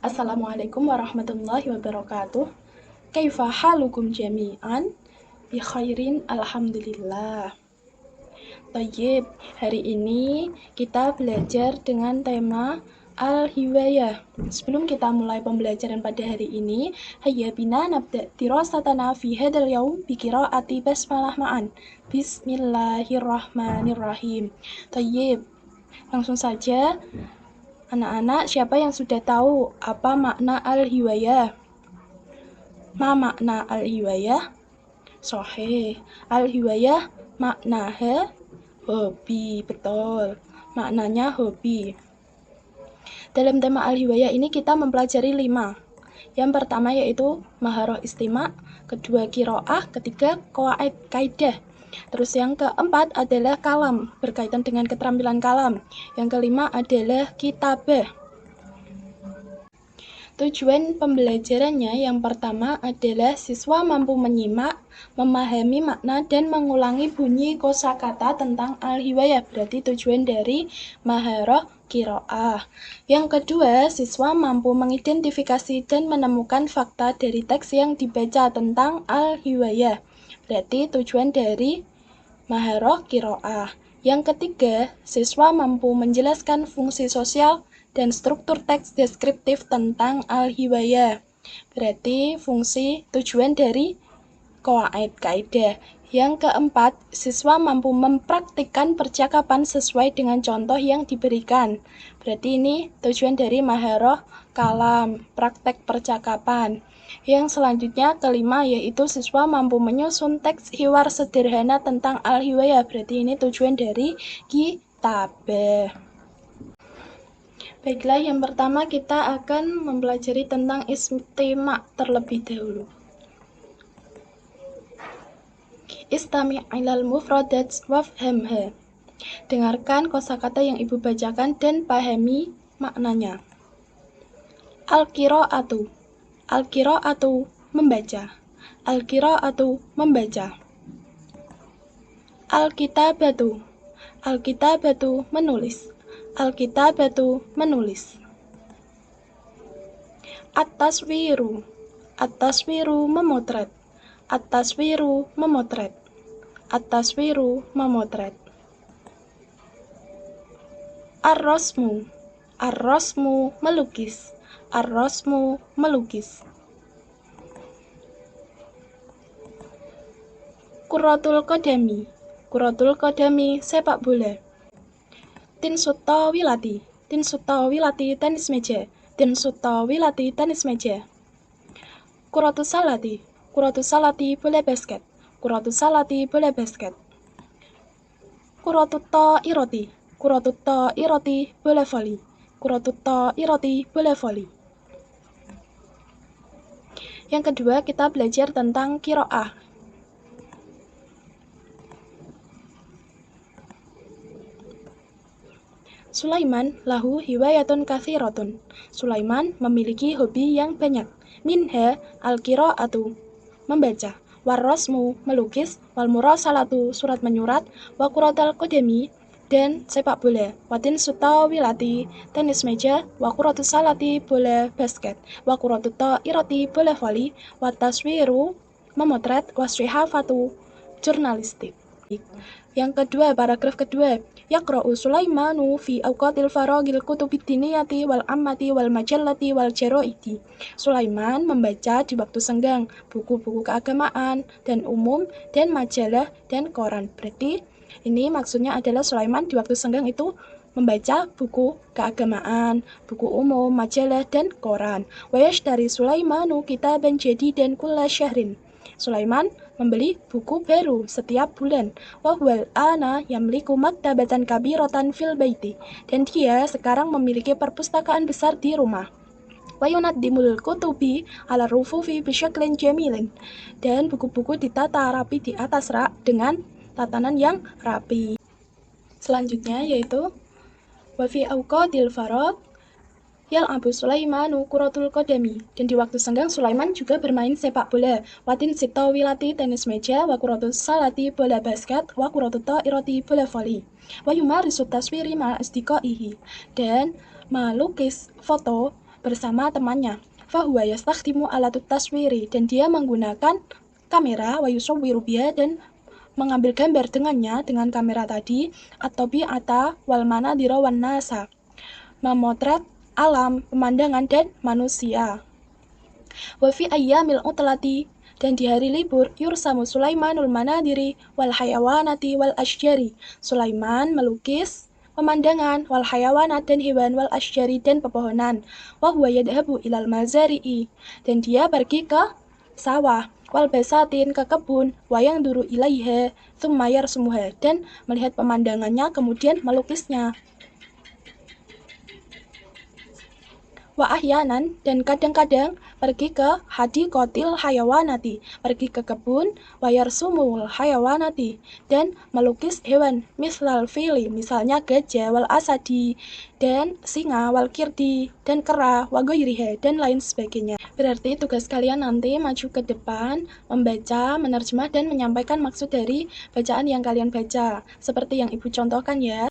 Assalamualaikum warahmatullahi wabarakatuh. Kaifa halukum jami'an? Bi khairin alhamdulillah. Tayyib, hari ini kita belajar dengan tema Al-Hiwayah. Sebelum kita mulai pembelajaran pada hari ini, hayya bina nabda dirasatana fi hadal yaum bi qiraati basmalah ma'an. Bismillahirrahmanirrahim. Tayyib, langsung saja. Anak-anak, siapa yang sudah tahu apa makna al-hiwayah? Ma makna al-hiwayah? Sahih. Al-hiwayah maknaha hobi, betul. Maknanya hobi. Dalam tema al-hiwayah ini kita mempelajari 5. Yang pertama yaitu maharoh istima', kedua qiraah, ketiga qawaid kaidah. Terus yang keempat adalah kalam, berkaitan dengan keterampilan kalam. Yang kelima adalah kitabah. Tujuan pembelajarannya yang pertama adalah siswa mampu menyimak, memahami makna, dan mengulangi bunyi kosakata tentang al-hiwayah. Berarti tujuan dari maharoh qiraah. Yang kedua, siswa mampu mengidentifikasi dan menemukan fakta dari teks yang dibaca tentang al-hiwayah. Berarti tujuan dari maharoh qiraah. Yang ketiga, siswa mampu menjelaskan fungsi sosial dan struktur teks deskriptif tentang al-hiwayah. Berarti fungsi tujuan dari qawaid kaidah. Yang keempat, siswa mampu mempraktikkan percakapan sesuai dengan contoh yang diberikan. Berarti ini tujuan dari maharoh kalam, praktek percakapan. Yang selanjutnya kelima yaitu siswa mampu menyusun teks hiwar sederhana tentang al-hiwayah. Berarti ini tujuan dari kitabah. Baiklah, yang pertama kita akan mempelajari tentang istima' terlebih dahulu. Istami' ilal mufradat wafhamha. Dengarkan kosakata yang ibu bacakan dan pahami maknanya. Al-qira'atu. Al-qira'atu membaca. Al-qira'atu membaca. Al-kitabatu. Al-kitabatu menulis. Al-kitabatu menulis. At-taswiru. At-taswiru memotret. At-taswiru memotret. At-taswiru memotret. Ar-rasmu. Ar-rasmu melukis. Ar-rasmu melukis. Kuratul qadami. Kuratul qadami sepak bola. Tinsutawilati. Tinsutawilati tenis meja. Tinsutawilati tenis meja. Kuratus salati. Kuratus salati bola basket. Kuratus salati bola basket. Kuratut ta'irati. Kuratut ta'irati bola voli. Kuratut ta'irati bola voli. Yang kedua, kita belajar tentang qiraah. Sulaiman lahu hiwayatun katsiratun. Sulaiman memiliki hobi yang banyak. Minha al-qira'atu membaca, warrasmu melukis, wal murasalatu surat menyurat, wa quratul qadami dan sepak bola, watin sutawilati tenis meja, wa quratus salati bola basket, wa quratut ta'irati bola voli, wa taswiru memotret, wasrihafatu jurnalistik. Yang kedua, paragraf kedua. Yaqra'u Sulaimanu fi awqatil faragil kutubid diniyati wal ammati wal majallati wal jaraidi. Sulaiman membaca di waktu senggang buku-buku keagamaan dan umum dan majalah dan koran. Berarti ini maksudnya adalah Sulaiman di waktu senggang itu membaca buku keagamaan, buku umum, majalah dan koran. Wa yashtari Sulaimanu kitaban jadidan kulla syahrin. Sulaiman membeli buku baru setiap bulan. Wa huwal ana yamliku maktabatan kabiratan fil baiti. Dan dia sekarang memiliki perpustakaan besar di rumah. Wa yunaddimul kutubi ala rufufi bisyaklin jamilin. Dan buku-buku ditata rapi di atas rak dengan tatanan yang rapi. Selanjutnya yaitu wa fi awqatil faragh yal'abu Sulaimanu kuratul qadami. Dan di waktu senggang Sulaiman juga bermain sepak bola. Watin sitawilati tenis meja, wa kuratus salati bola basket, wa kuratut ta'irati bola voli. Wa yumarisu taswiri ma asdiqaihi. Dan melukis foto bersama temannya. Fahuwa yastakhdimu alatut taswiri, dan dia menggunakan kamera, wa yusawwiru biha, dan mengambil gambar dengannya, dengan kamera tadi, atau bi'ata wal manadira wan nasa, memotret alam, pemandangan, dan manusia. Wa fi ayyamil utlati, dan di hari libur, yursamu Sulaimanul manadiri wal hayawanati wal asjari. Sulaiman melukis pemandangan, wal hayawanat, dan hewan, wal asjari, dan pepohonan. Wa huwa yadhabu ilal mazari'i, dan dia pergi ke sawah, wal basatin, ke kebun, wayang duru ilaiha thumma yarsumuha, dan melihat pemandangannya kemudian melukisnya. Wa ahyanan, dan kadang-kadang pergi ke hadiqatil hayawanati, pergi ke kebun, wa yarsumul hayawanati, dan melukis hewan, mislal fili, misalnya gajah, wal asadi, dan singa, wal kirdi, dan kera, wa ghairiha, dan lain sebagainya. Berarti tugas kalian nanti maju ke depan, membaca, menerjemah, dan menyampaikan maksud dari bacaan yang kalian baca, seperti yang Ibu contohkan ya.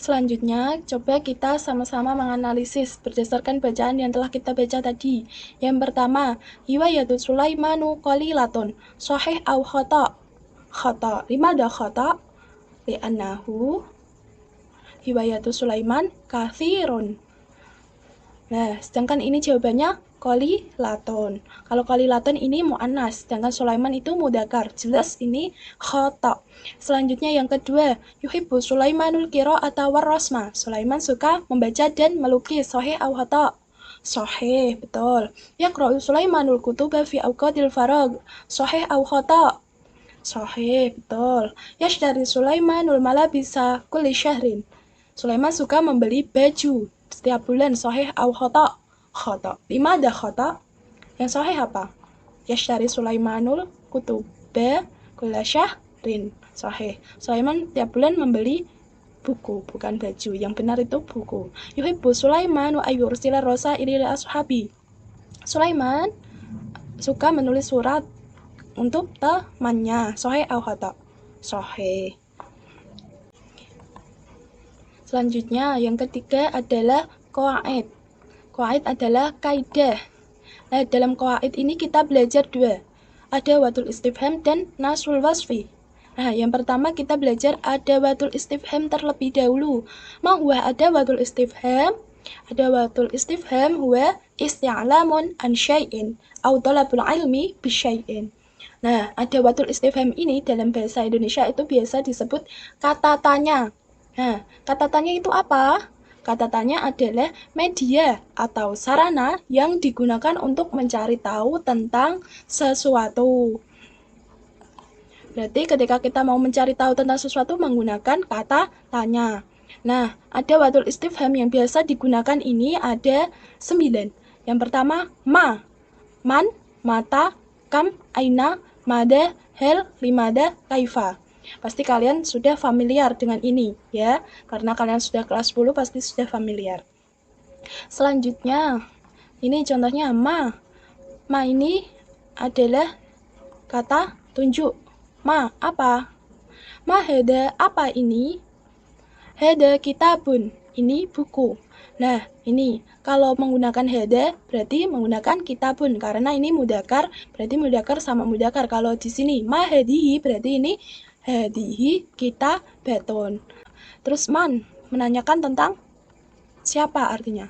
Selanjutnya, coba kita sama-sama menganalisis berdasarkan bacaan yang telah kita baca tadi. Yang pertama, hiwayatu Sulaimanu qalilatun, sahih au khata'. Khata'. Limada khata'? Li'annahu hiwayatu Sulaiman kathirun. Nah, sedangkan ini jawabannya qalilatun. Kalau qalilatun ini mu'annas, sedangkan Sulaiman itu mudzakkar. Jelas ini khata'. Selanjutnya yang kedua, yuhibbu Sulaimanul qira'ata warrasma. Sulaiman suka membaca dan melukis. Sahih au khata'? Sahih, betul. Yaqra'u Sulaimanul kutuba fi awqatil faragh. Sahih au khata'? Sahih, betul. Yashtari Sulaimanul malabisa kulli syahrin. Sulaiman suka membeli baju setiap bulan. Sahih au khata'? Khata'. Limada khata'? Yang sahih apa? Yashtari Sulaimanul kutuba kulla syahrin. Sahih. Sulaiman tiap bulan membeli buku, bukan baju. Yang benar itu buku. Yuhibbu Sulaiman wa ayyursila rasaili li ashabi. Sulaiman suka menulis surat untuk temannya. Sahih au khata'? Sahih. Selanjutnya, yang ketiga adalah qawaid. Qawaid adalah kaidah. Nah, dalam qawaid ini kita belajar dua. Ada watul istifham dan nasrul wasfi. Nah, yang pertama kita belajar ada watul istifham terlebih dahulu. Ma huwa ada watul istifham? Ada watul istifham huwa isti'lamun an syai'in au talabul ilmi bi syai'in. Nah, ada watul istifham ini dalam bahasa Indonesia itu biasa disebut kata tanya. Nah, kata tanya itu apa? Kata tanya adalah media atau sarana yang digunakan untuk mencari tahu tentang sesuatu. Berarti ketika kita mau mencari tahu tentang sesuatu menggunakan kata tanya. Nah, ada watul istifham yang biasa digunakan ini ada 9. Yang pertama, ma, man, mata, kam, aina, mada, hel, limada, kaifa. Pasti kalian sudah familiar dengan ini ya, karena kalian sudah kelas 10 pasti sudah familiar. Selanjutnya, ini contohnya ma. Ma ini adalah kata tunjuk. Ma, apa? Ma hada, apa ini? Hada kitabun, ini buku. Nah, ini kalau menggunakan hada berarti menggunakan kitabun karena ini mudzakkar, berarti mudzakkar sama mudzakkar. Kalau di sini ma hadihi berarti ini hadihi kitabatun. Terus man menanyakan tentang siapa artinya.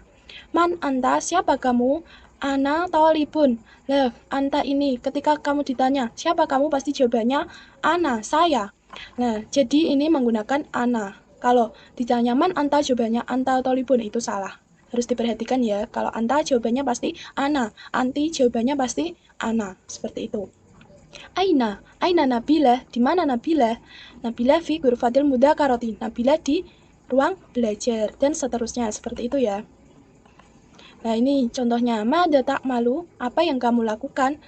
Man anta, siapa kamu? Ana talibun. Lah, anta ini ketika kamu ditanya siapa kamu pasti jawabannya ana, saya. Nah, jadi ini menggunakan ana. Kalau ditanya man anta jawabannya anta talibun, itu salah. Harus diperhatikan ya, kalau anta jawabannya pasti ana, anti jawabannya pasti ana, seperti itu. Aina Nabilah, di mana Nabilah? Nabilah fi ghurfatil mudzakarati, Nabilah di ruang belajar, dan seterusnya, seperti itu ya. Nah, ini contohnya, mada ta'malu, apa yang kamu lakukan?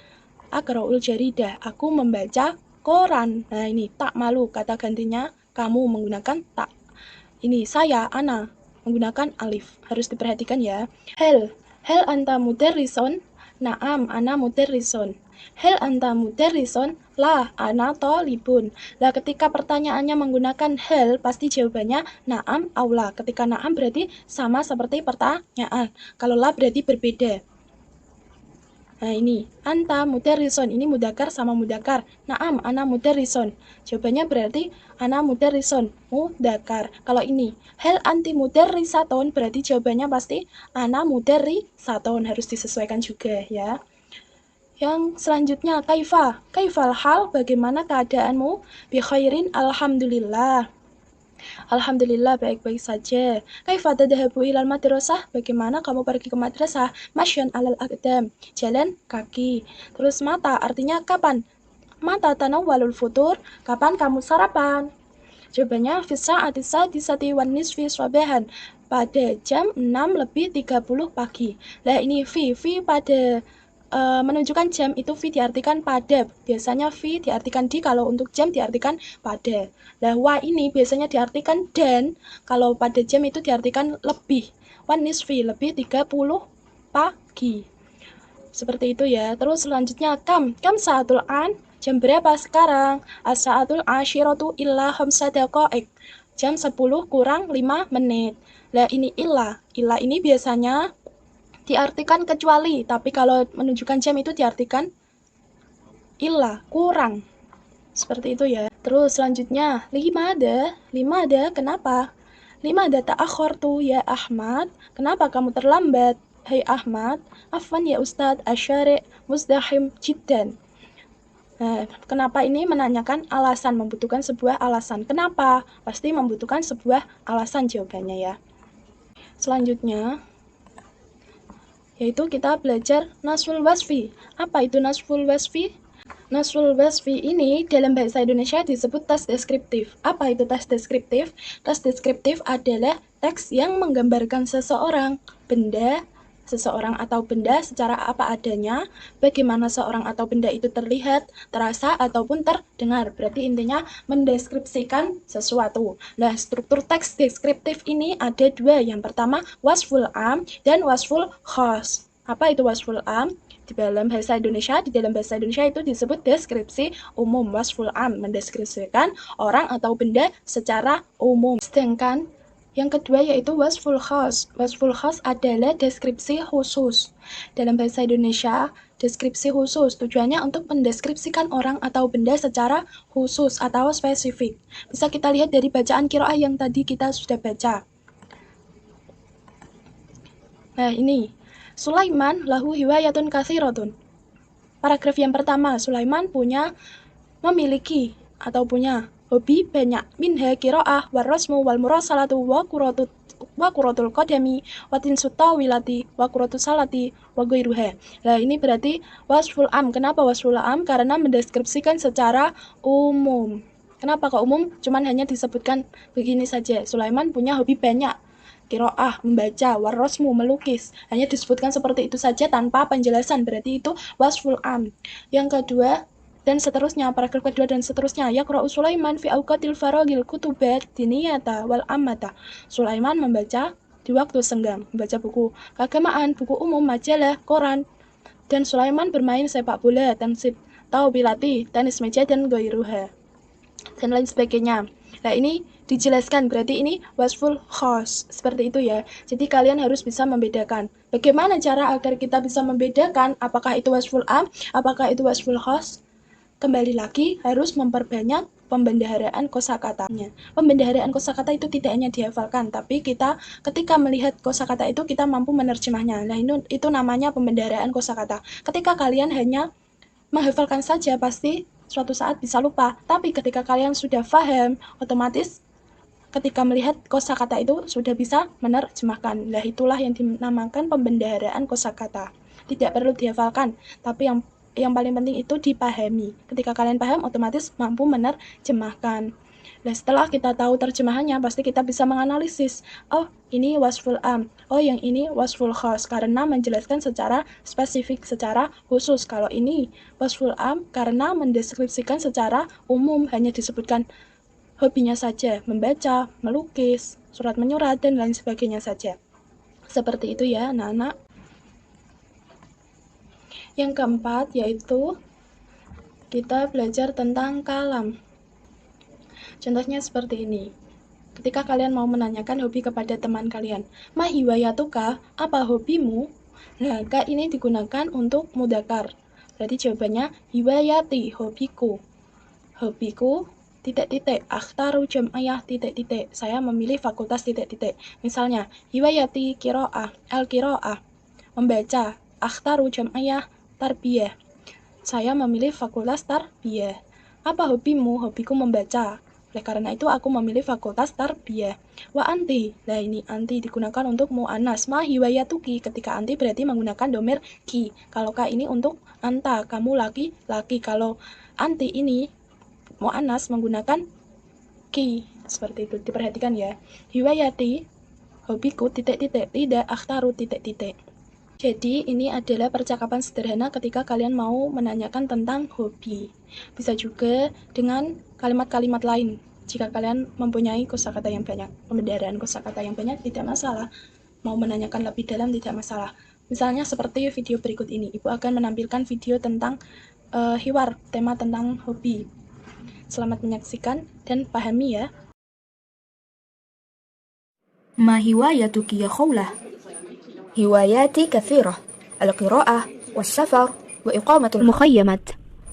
Aqra'ul jaridah, aku membaca koran. Nah, ini ta'malu, kata gantinya kamu menggunakan tak. Ini saya, ana, menggunakan alif. Harus diperhatikan ya. Hel anta mudarrison? Naam, ana mudarrison. Hel anta mudarrisun? La, ana thalibun. Lah ketika pertanyaannya menggunakan hel, pasti jawabannya na'am aula. Ketika na'am berarti sama seperti pertanyaan. Kalau la berarti berbeda. Nah ini, anta mudarrisun, ini mudakar sama mudakar. Na'am, ana mudarrisun. Jawabannya berarti ana mudarrisun, mudakar. Kalau ini, hel anti mudarrisatun, berarti jawabannya pasti ana mudarrisatun. Harus disesuaikan juga ya. Yang selanjutnya, kaifal hal, bagaimana keadaanmu? Bi khairin, alhamdulillah. Alhamdulillah baik-baik saja. Kaifa tadhabu ilal madrasah? Bagaimana kamu pergi ke madrasah? Masyan alal aqdam, jalan kaki. Terus mata artinya kapan? Mata tanawwalul futur, kapan kamu sarapan? Jawabannya fi sa'ati sadisati wan nisfi sabahan, pada jam 6:30 pagi. Lah ini fi pada menunjukkan jam itu fi diartikan pada. Biasanya fi diartikan di, kalau untuk jam diartikan pada. Lah wa ini biasanya diartikan dan, kalau pada jam itu diartikan lebih. Wan nisfi lebih 30 pagi. Seperti itu ya. Terus selanjutnya kam saatul an, jam berapa sekarang? As-saatul asyiratu illa khamsa daqa'iq, jam 10 kurang 5 menit. Lah ini illa ini biasanya diartikan kecuali, tapi kalau menunjukkan jam itu diartikan illa, kurang. Seperti itu ya. Terus selanjutnya, limada, kenapa? Limada ta'akhortu ya Ahmad, kenapa kamu terlambat? Hai Ahmad, afwan ya Ustadz, asyari' muzdahim jiddan. Nah, kenapa ini menanyakan alasan, membutuhkan sebuah alasan. Kenapa? Pasti membutuhkan sebuah alasan jawabannya ya. Selanjutnya, yaitu kita belajar nasful wasfi. Apa itu nasful wasfi? Nasful wasfi ini dalam bahasa Indonesia disebut tes deskriptif. Apa itu tes deskriptif? Tes deskriptif adalah teks yang menggambarkan seseorang, benda, seseorang atau benda secara apa adanya, bagaimana seorang atau benda itu terlihat, terasa, ataupun terdengar. Berarti intinya mendeskripsikan sesuatu. Nah, struktur teks deskriptif ini ada dua. Yang pertama, wasful am dan wasful khas. Apa itu wasful am? Di dalam bahasa Indonesia itu disebut deskripsi umum. Wasful am mendeskripsikan orang atau benda secara umum. Sedangkan yang kedua yaitu wasful khas. Wasful khas adalah deskripsi khusus. Dalam bahasa Indonesia, deskripsi khusus tujuannya untuk mendeskripsikan orang atau benda secara khusus atau spesifik. Bisa kita lihat dari bacaan qiraah yang tadi kita sudah baca. Nah, ini Sulaiman lahu hiwayatun katsiratun. Paragraf yang pertama, Sulaiman memiliki atau punya hobi banyak. Minha qiraah warrasmu wal murasalatu wa quratul qadami wa tinsut tawilati wa quratus salati wa ghairuha. Nah, ini berarti wasful am. Kenapa wasful am? Karena mendeskripsikan secara umum. Kenapa kok umum? Cuman hanya disebutkan begini saja. Sulaiman punya hobi banyak. Qiraah, membaca, warrasmu, melukis. Hanya disebutkan seperti itu saja tanpa penjelasan. Berarti itu wasful am. Yang kedua, dan seterusnya, paragraf kedua dan seterusnya. Yaqra'u Sulaiman fi awqatil faragil kutubat diniyata wal ammata. Sulaiman membaca di waktu senggang, membaca buku keagamaan, buku umum, majalah, koran. Dan Sulaiman bermain sepak bola, tansib, taubilati, tenis meja, dan ghairuha. Dan lain sebagainya. Nah, ini dijelaskan, berarti ini wasful khas. Seperti itu ya. Jadi kalian harus bisa membedakan. Bagaimana cara agar kita bisa membedakan apakah itu wasful am, apakah itu wasful khas? Kembali lagi harus memperbanyak pembendaharaan kosakatanya. Pembendaharaan kosakata itu tidak hanya dihafalkan, tapi kita ketika melihat kosakata itu kita mampu menerjemahnya. Nah, itu namanya pembendaharaan kosakata. Ketika kalian hanya menghafalkan saja, pasti suatu saat bisa lupa. Tapi ketika kalian sudah paham, otomatis ketika melihat kosakata itu sudah bisa menerjemahkan. Nah, itulah yang dinamakan pembendaharaan kosakata. Tidak perlu dihafalkan, tapi yang paling penting itu dipahami. Ketika kalian paham, otomatis mampu menerjemahkan. Nah, setelah kita tahu terjemahannya, pasti kita bisa menganalisis. Oh, ini wasful am. Oh, yang ini wasful khas. Karena menjelaskan secara spesifik, secara khusus. Kalau ini wasful am, karena mendeskripsikan secara umum. Hanya disebutkan hobinya saja, membaca, melukis, surat menyurat, dan lain sebagainya saja. Seperti itu ya, anak-anak. Yang keempat yaitu kita belajar tentang kalam. Contohnya seperti ini. Ketika kalian mau menanyakan hobi kepada teman kalian, ma hiwayatuka, apa hobimu? Nah, ka ini digunakan untuk mudakar. Berarti jawabannya hiwayati, hobiku. Hobiku, titik-titik, akhtaru jam'iyah, titik-titik. Saya memilih fakultas titik-titik. Misalnya, hiwayati kiro'ah, al-kiro'ah, membaca, akhtaru jam'iyah, tarbiyah. Saya memilih fakultas tarbiyah. Apa hobimu? Hobiku membaca. Oleh karena itu aku memilih fakultas tarbiyah. Wa anti. Nah ini anti digunakan untuk mu'anas. Ma hiwayatuki. Ketika anti berarti menggunakan domir ki. Kalau ka ini untuk anta. Kamu laki-laki. Kalau anti ini mu'anas menggunakan ki. Seperti itu. Diperhatikan ya. Hiwayati. Hobiku titik-titik. Tidak akhtaru titik-titik. Jadi ini adalah percakapan sederhana ketika kalian mau menanyakan tentang hobi. Bisa juga dengan kalimat-kalimat lain. Jika kalian mempunyai kosakata yang banyak, pembendaharaan kosakata yang banyak tidak masalah. Mau menanyakan lebih dalam tidak masalah. Misalnya seperti video berikut ini. Ibu akan menampilkan video tentang hiwar, tema tentang hobi. Selamat menyaksikan dan pahami ya. ما هوايتك يا خولة؟ هواياتي كثيرة: القراءة والسفر وإقامة المخيمات.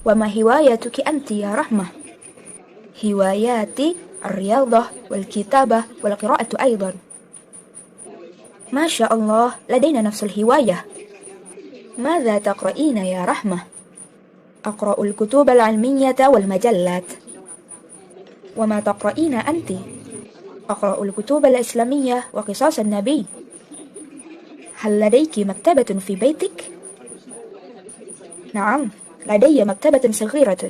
وما هوايتك أنت يا رحمة؟ هواياتي الرياضة والكتابة والقراءة أيضا. ما شاء الله، لدينا نفس الهواية. ماذا تقرأين يا رحمة؟ أقرأ الكتب العلمية والمجلات. وما تقرأين أنت؟ أقرأ الكتب الإسلامية وقصص النبي. هل لديك مكتبة في بيتك؟ نعم، لدي مكتبة صغيرة.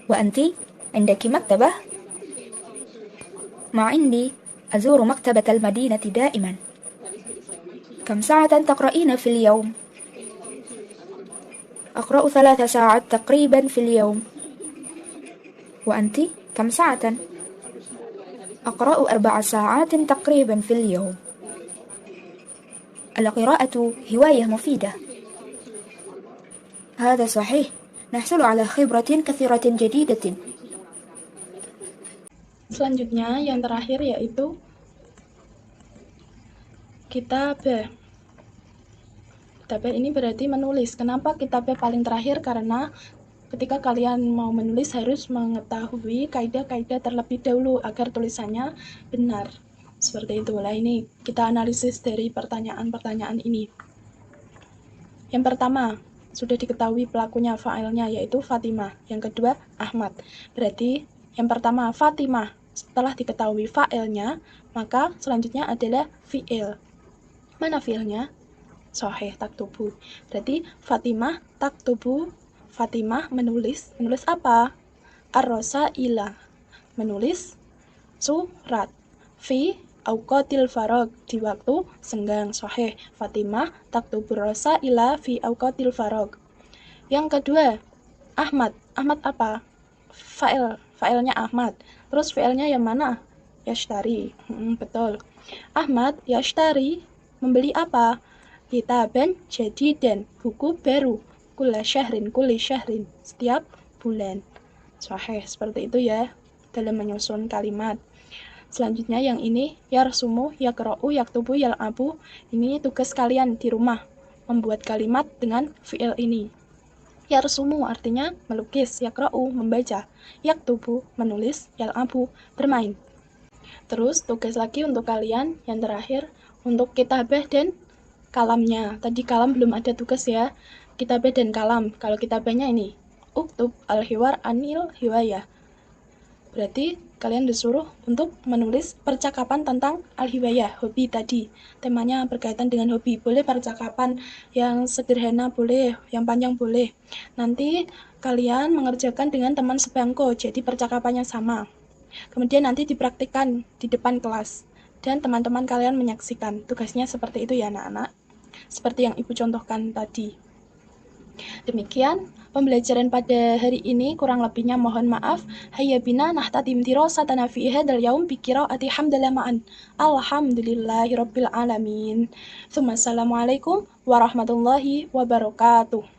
وأنت عندك مكتبة؟ ما عندي، أزور مكتبة المدينة دائما. كم ساعة تقرأين في اليوم؟ أقرأ 3 ساعات تقريبا في اليوم. وأنت كم ساعة؟ أقرأ 4 ساعات تقريبا في اليوم. القراءة هواية مفيدة. هذا صحيح، نحصل على خبرة كثيرة جديدة. Selanjutnya yang terakhir yaitu kitabah. Kitabah ini berarti menulis. Kenapa kitabah paling terakhir? Karena ketika kalian mau menulis harus mengetahui kaidah-kaidah terlebih dahulu agar tulisannya benar. Seperti itulah ini kita analisis dari pertanyaan-pertanyaan ini. Yang pertama, sudah diketahui pelakunya, fa'ilnya yaitu Fatimah. Yang kedua, Ahmad. Berarti yang pertama Fatimah. Setelah diketahui fa'ilnya, maka selanjutnya adalah fi'il. Mana fi'ilnya? Sahih taktubu. Berarti Fatimah taktubu. Fatimah menulis. Menulis apa? Ar-Rosaila. Menulis surat. Fi auqatil farag, di waktu senggang. Sahih. Fatimah taktubur rosaila fi auqatil farag. Yang kedua, Ahmad. Ahmad apa? Fa'il. Fa'ilnya Ahmad. Terus fi'ilnya yang mana? Yashtari. Betul. Ahmad yashtari membeli apa? Kitaban jadidan, buku baru. Kulli syahrin, setiap bulan. Sahih, seperti itu ya dalam menyusun kalimat. Selanjutnya yang ini, yarsumu, yakra'u, yaktubu, yal'abu. Ini tugas kalian di rumah, membuat kalimat dengan fi'il ini. Yarsumu artinya melukis, yakra'u membaca, yaktubu menulis, yal'abu bermain. Terus tugas lagi untuk kalian yang terakhir, untuk kitabah dan kalamnya. Tadi kalam belum ada tugas ya, kitabah dan kalam. Kalau kitabahnya ini, uktub al-hiwar anil hiwayah. Berarti kalian disuruh untuk menulis percakapan tentang al-hiwayah, hobi tadi. Temanya berkaitan dengan hobi. Boleh percakapan yang sederhana, boleh yang panjang, boleh. Nanti kalian mengerjakan dengan teman sebangku, jadi percakapannya sama. Kemudian nanti dipraktikkan di depan kelas dan teman-teman kalian menyaksikan. Tugasnya seperti itu ya anak-anak, seperti yang ibu contohkan tadi. Demikian pembelajaran pada hari ini, kurang lebihnya mohon maaf. Hayya bina nahtadim dirasatana fi hadzal yaum bi qiraati hamdalah ma'an. Alhamdulillahirabbil alamin. Assalamualaikum warahmatullahi wabarakatuh.